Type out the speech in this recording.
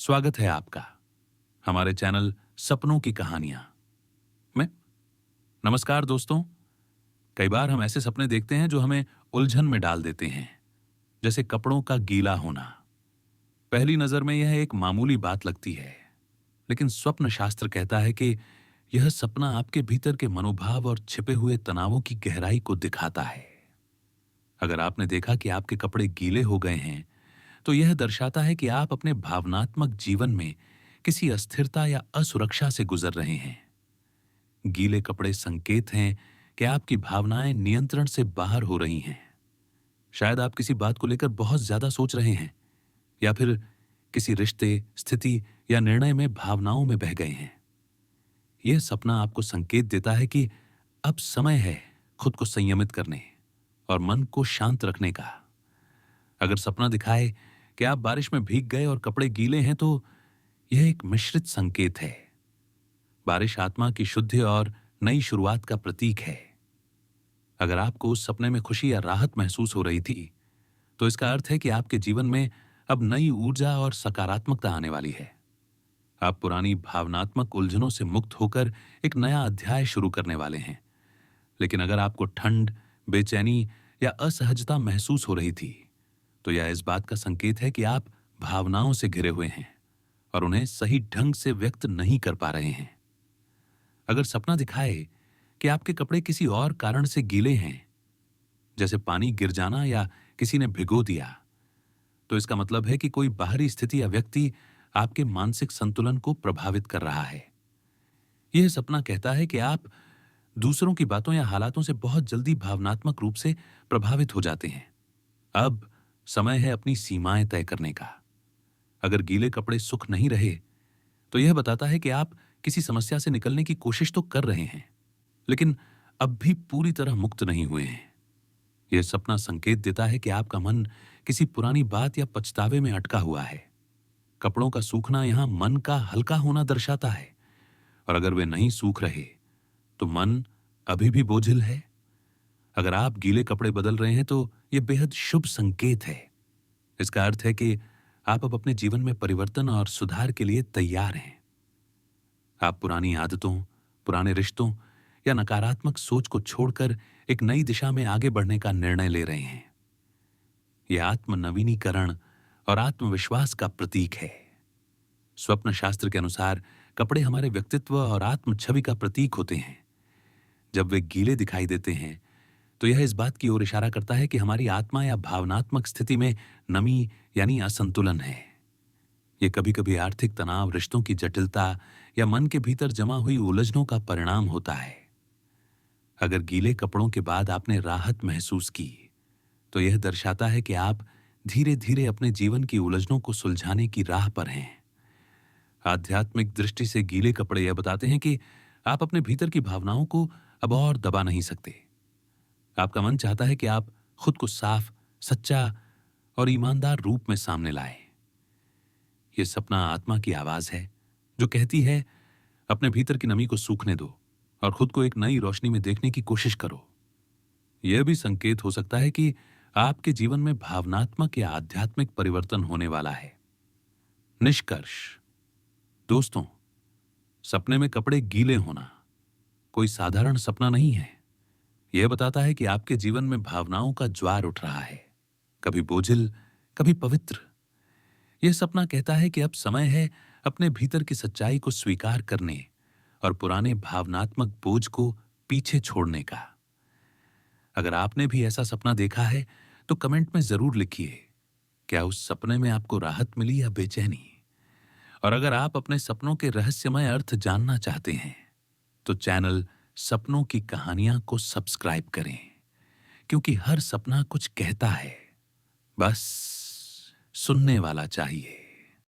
स्वागत है आपका हमारे चैनल सपनों की कहानियां में। नमस्कार दोस्तों। कई बार हम ऐसे सपने देखते हैं जो हमें उलझन में डाल देते हैं, जैसे कपड़ों का गीला होना। पहली नजर में यह एक मामूली बात लगती है, लेकिन स्वप्न शास्त्र कहता है कि यह सपना आपके भीतर के मनोभाव और छिपे हुए तनावों की गहराई को दिखाता है। अगर आपने देखा कि आपके कपड़े गीले हो गए हैं, तो यह दर्शाता है कि आप अपने भावनात्मक जीवन में किसी अस्थिरता या असुरक्षा से गुजर रहे हैं। गीले कपड़े संकेत हैं कि आपकी भावनाएं नियंत्रण से बाहर हो रही हैं। शायद आप किसी बात को लेकर बहुत ज्यादा सोच रहे हैं, या फिर किसी रिश्ते, स्थिति या निर्णय में भावनाओं में बह गए हैं। यह सपना आपको संकेत देता है कि अब समय है खुद को संयमित करने और मन को शांत रखने का। अगर सपना दिखाए कि आप बारिश में भीग गए और कपड़े गीले हैं, तो यह एक मिश्रित संकेत है। बारिश आत्मा की शुद्धि और नई शुरुआत का प्रतीक है। अगर आपको उस सपने में खुशी या राहत महसूस हो रही थी, तो इसका अर्थ है कि आपके जीवन में अब नई ऊर्जा और सकारात्मकता आने वाली है। आप पुरानी भावनात्मक उलझनों से मुक्त होकर एक नया अध्याय शुरू करने वाले हैं। लेकिन अगर आपको ठंड, बेचैनी या असहजता महसूस हो रही थी, तो यह इस बात का संकेत है कि आप भावनाओं से घिरे हुए हैं और उन्हें सही ढंग से व्यक्त नहीं कर पा रहे हैं। अगर सपना दिखाए कि आपके कपड़े किसी और कारण से गीले हैं, जैसे पानी गिर जाना या किसी ने भिगो दिया, तो इसका मतलब है कि कोई बाहरी स्थिति या व्यक्ति आपके मानसिक संतुलन को प्रभावित कर रहा है। यह सपना कहता है कि आप दूसरों की बातों या हालातों से बहुत जल्दी भावनात्मक रूप से प्रभावित हो जाते हैं। अब समय है अपनी सीमाएं तय करने का। अगर गीले कपड़े सुख नहीं रहे, तो यह बताता है कि आप किसी समस्या से निकलने की कोशिश तो कर रहे हैं, लेकिन अब भी पूरी तरह मुक्त नहीं हुए हैं। यह सपना संकेत देता है कि आपका मन किसी पुरानी बात या पछतावे में अटका हुआ है। कपड़ों का सूखना यहां मन का हल्का होना दर्शाता है, और अगर वे नहीं सूख रहे, तो मन अभी भी बोझिल है। अगर आप गीले कपड़े बदल रहे हैं, तो यह बेहद शुभ संकेत है। इसका अर्थ है कि आप अब अपने जीवन में परिवर्तन और सुधार के लिए तैयार हैं। आप पुरानी आदतों, पुराने रिश्तों या नकारात्मक सोच को छोड़कर एक नई दिशा में आगे बढ़ने का निर्णय ले रहे हैं। यह आत्म नवीनीकरण और आत्मविश्वास का प्रतीक है। स्वप्न शास्त्र के अनुसार कपड़े हमारे व्यक्तित्व और आत्म छवि का प्रतीक होते हैं। जब वे गीले दिखाई देते हैं, तो यह इस बात की ओर इशारा करता है कि हमारी आत्मा या भावनात्मक स्थिति में नमी यानी असंतुलन है। यह कभी कभी आर्थिक तनाव, रिश्तों की जटिलता या मन के भीतर जमा हुई उलझनों का परिणाम होता है। अगर गीले कपड़ों के बाद आपने राहत महसूस की, तो यह दर्शाता है कि आप धीरे धीरे अपने जीवन की उलझनों को सुलझाने की राह पर हैं। आध्यात्मिक दृष्टि से गीले कपड़े यह बताते हैं कि आप अपने भीतर की भावनाओं को अब और दबा नहीं सकते। आपका मन चाहता है कि आप खुद को साफ, सच्चा और ईमानदार रूप में सामने लाएं। यह सपना आत्मा की आवाज है, जो कहती है, अपने भीतर की नमी को सूखने दो और खुद को एक नई रोशनी में देखने की कोशिश करो। यह भी संकेत हो सकता है कि आपके जीवन में भावनात्मक या आध्यात्मिक परिवर्तन होने वाला है। निष्कर्ष दोस्तों, सपने में कपड़े गीले होना कोई साधारण सपना नहीं है। यह बताता है कि आपके जीवन में भावनाओं का ज्वार उठ रहा है, कभी बोझिल, कभी पवित्र। यह सपना कहता है कि अब समय है अपने भीतर की सच्चाई को स्वीकार करने और पुराने भावनात्मक बोझ को पीछे छोड़ने का। अगर आपने भी ऐसा सपना देखा है, तो कमेंट में जरूर लिखिए, क्या उस सपने में आपको राहत मिली या बेचैनी। और अगर आप अपने सपनों के रहस्यमय अर्थ जानना चाहते हैं, तो चैनल सपनों की कहानियां को सब्सक्राइब करें, क्योंकि हर सपना कुछ कहता है, बस सुनने वाला चाहिए।